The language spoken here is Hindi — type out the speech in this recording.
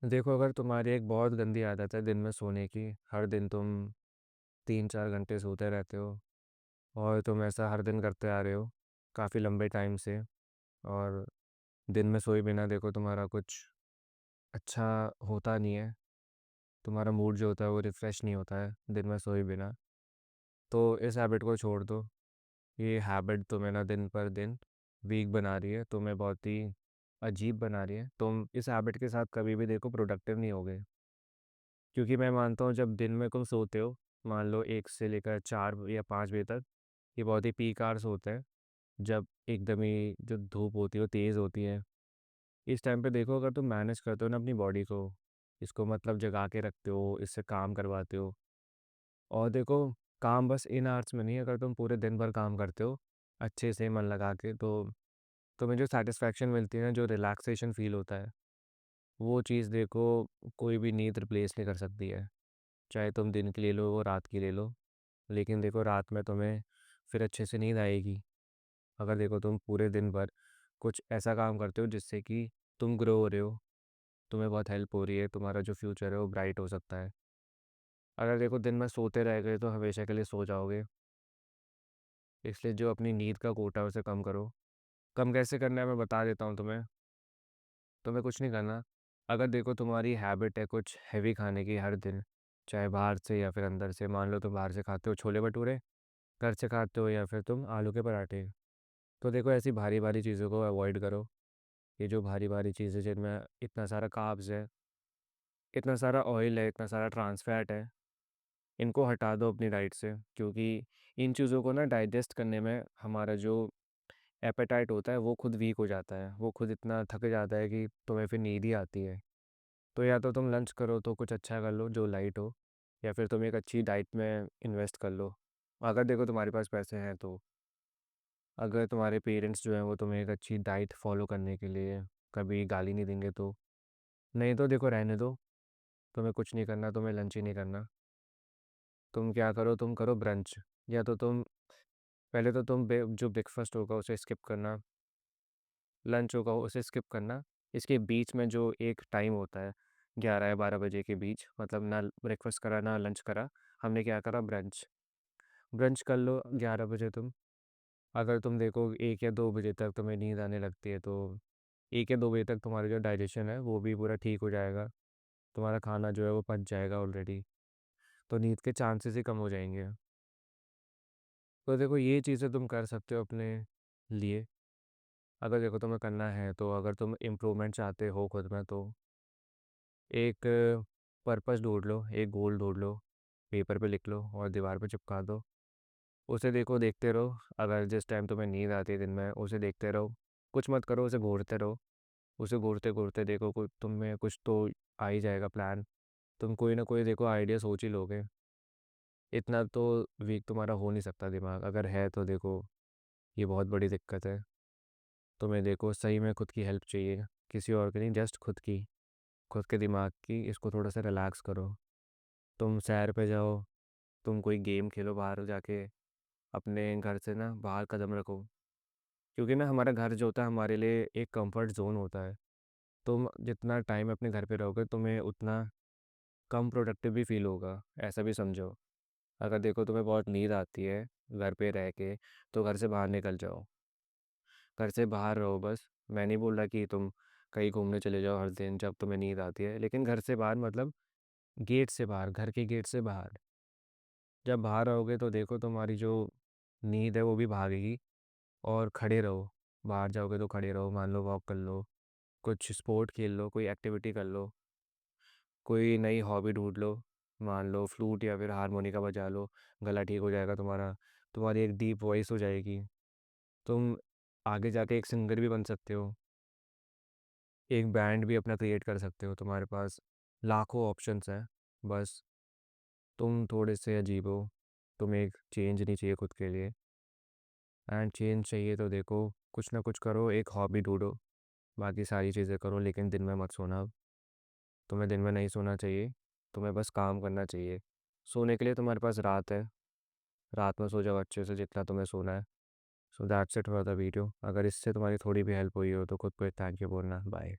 देखो, अगर तुम्हारी एक बहुत गंदी आदत है दिन में सोने की, हर दिन तुम 3-4 घंटे सोते रहते हो और तुम ऐसा हर दिन करते आ रहे हो काफ़ी लंबे टाइम से। और दिन में सोए बिना देखो तुम्हारा कुछ अच्छा होता नहीं है। तुम्हारा मूड जो होता है वो रिफ़्रेश नहीं होता है दिन में सोए बिना। तो इस हैबिट को छोड़ दो। ये हैबिट तुम्हें ना दिन पर दिन वीक बना रही है, तुम्हें बहुत ही अजीब बना रही है। तुम इस हैबिट के साथ कभी भी देखो प्रोडक्टिव नहीं होगे। क्योंकि मैं मानता हूँ जब दिन में तुम सोते हो, मान लो 1 से लेकर 4 या 5 बजे तक, ये बहुत ही पीक आवर्स होते हैं जब एकदम ही जो धूप होती है वो तेज़ होती है। इस टाइम पे देखो, अगर तुम मैनेज करते हो ना अपनी बॉडी को, इसको मतलब जगा के रखते हो, इससे काम करवाते हो। और देखो, काम बस इन आवर्स में नहीं, अगर तुम पूरे दिन भर काम करते हो अच्छे से मन लगा के, तो तुम्हें जो सेटिस्फैक्शन मिलती है ना, जो रिलैक्सेशन फील होता है, वो चीज़ देखो कोई भी नींद रिप्लेस नहीं कर सकती है। चाहे तुम दिन की ले लो वो रात की ले लो, लेकिन देखो रात में तुम्हें फिर अच्छे से नींद आएगी। अगर देखो तुम पूरे दिन भर कुछ ऐसा काम करते हो जिससे कि तुम ग्रो हो रहे हो, तुम्हें बहुत हेल्प हो रही है, तुम्हारा जो फ्यूचर है वो ब्राइट हो सकता है। अगर देखो दिन में सोते रह गए तो हमेशा के लिए सो जाओगे। इसलिए जो अपनी नींद का कोटा है उसे कम करो। कम कैसे करना है मैं बता देता हूँ तुम्हें। तुम्हें कुछ नहीं करना। अगर देखो तुम्हारी हैबिट है कुछ हैवी खाने की हर दिन, चाहे बाहर से या फिर अंदर से, मान लो तुम बाहर से खाते हो छोले भटूरे, घर से खाते हो या फिर तुम आलू के पराठे, तो देखो ऐसी भारी भारी चीज़ों को अवॉइड करो। ये जो भारी भारी चीज़ें जिनमें इतना सारा कार्ब्स है, इतना सारा ऑयल है, इतना सारा ट्रांस फैट है, इनको हटा दो अपनी डाइट से। क्योंकि इन चीज़ों को ना डाइजेस्ट करने में हमारा जो एपेटाइट होता है वो खुद वीक हो जाता है, वो खुद इतना थक जाता है कि तुम्हें फिर नींद ही आती है। तो या तो तुम लंच करो तो कुछ अच्छा कर लो जो लाइट हो, या फिर तुम एक अच्छी डाइट में इन्वेस्ट कर लो, अगर देखो तुम्हारे पास पैसे हैं तो। अगर तुम्हारे पेरेंट्स जो हैं वो तुम्हें एक अच्छी डाइट फॉलो करने के लिए कभी गाली नहीं देंगे तो। नहीं तो देखो रहने दो, तुम्हें कुछ नहीं करना, तुम्हें लंच ही नहीं करना। तुम क्या करो, तुम करो ब्रंच। या तो तुम पहले तो तुम जो ब्रेकफास्ट होगा उसे स्किप करना, लंच होगा उसे स्किप करना। इसके बीच में जो एक टाइम होता है 11 या 12 बजे के बीच, मतलब ना ब्रेकफास्ट करा ना लंच करा, हमने क्या करा, ब्रंच। ब्रंच कर लो 11 बजे तुम। अगर तुम देखो 1 या 2 बजे तक तुम्हें नींद आने लगती है तो 1 या 2 बजे तक तुम्हारा जो डाइजेशन है वो भी पूरा ठीक हो जाएगा, तुम्हारा खाना जो है वो पच जाएगा ऑलरेडी, तो नींद के चांसेस ही कम हो जाएंगे। तो देखो ये चीज़ें तुम कर सकते हो अपने लिए। अगर देखो तुम्हें करना है तो, अगर तुम इम्प्रूवमेंट चाहते हो खुद में तो एक पर्पस ढूंढ लो, एक गोल ढूंढ लो, पेपर पे लिख लो और दीवार पे चिपका दो। उसे देखो, देखते रहो। अगर जिस टाइम तुम्हें नींद आती है दिन में उसे देखते रहो, कुछ मत करो, उसे घूरते रहो। उसे घूरते घूरते देखो कुछ तुम्हें कुछ तो आ ही जाएगा प्लान। तुम कोई ना कोई देखो आइडिया सोच ही लोगे। इतना तो वीक तुम्हारा हो नहीं सकता दिमाग, अगर है तो देखो ये बहुत बड़ी दिक्कत है। तुम्हें देखो सही में खुद की हेल्प चाहिए, किसी और की नहीं, जस्ट खुद की, खुद के दिमाग की। इसको थोड़ा सा रिलैक्स करो। तुम सैर पे जाओ, तुम कोई गेम खेलो बाहर जाके, अपने घर से ना बाहर कदम रखो। क्योंकि ना हमारा घर जो होता है हमारे लिए एक कंफर्ट जोन होता है। तुम जितना टाइम अपने घर पे रहोगे तुम्हें उतना कम प्रोडक्टिव भी फील होगा, ऐसा भी समझो। अगर देखो तुम्हें बहुत नींद आती है घर पे रह के, तो घर से बाहर निकल जाओ, घर से बाहर रहो बस। मैं नहीं बोल रहा कि तुम कहीं घूमने चले जाओ हर दिन जब तुम्हें नींद आती है, लेकिन घर से बाहर मतलब गेट से बाहर, घर के गेट से बाहर। जब बाहर रहोगे तो देखो तुम्हारी जो नींद है वो भी भागेगी। और खड़े रहो, बाहर जाओगे तो खड़े रहो, मान लो वॉक कर लो, कुछ स्पोर्ट खेल लो, कोई एक्टिविटी कर लो, कोई नई हॉबी ढूंढ लो। मान लो फ्लूट या फिर हारमोनिका बजा लो, गला ठीक हो जाएगा तुम्हारा, तुम्हारी एक डीप वॉइस हो जाएगी। तुम आगे जाके एक सिंगर भी बन सकते हो, एक बैंड भी अपना क्रिएट कर सकते हो, तुम्हारे पास लाखों ऑप्शंस हैं। बस तुम थोड़े से अजीब हो, तुम्हें एक चेंज नहीं चाहिए खुद के लिए। एंड चेंज चाहिए तो देखो कुछ ना कुछ करो, एक हॉबी ढूंढो, बाकी सारी चीज़ें करो, लेकिन दिन में मत सोना। तुम्हें दिन में नहीं सोना चाहिए, तुम्हें बस काम करना चाहिए। सोने के लिए तुम्हारे पास रात है, रात में सो जाओ अच्छे से जितना तुम्हें सोना है। So that's it for the video. अगर इससे तुम्हारी थोड़ी भी हेल्प हुई हो तो खुद को थैंक यू बोलना। बाय।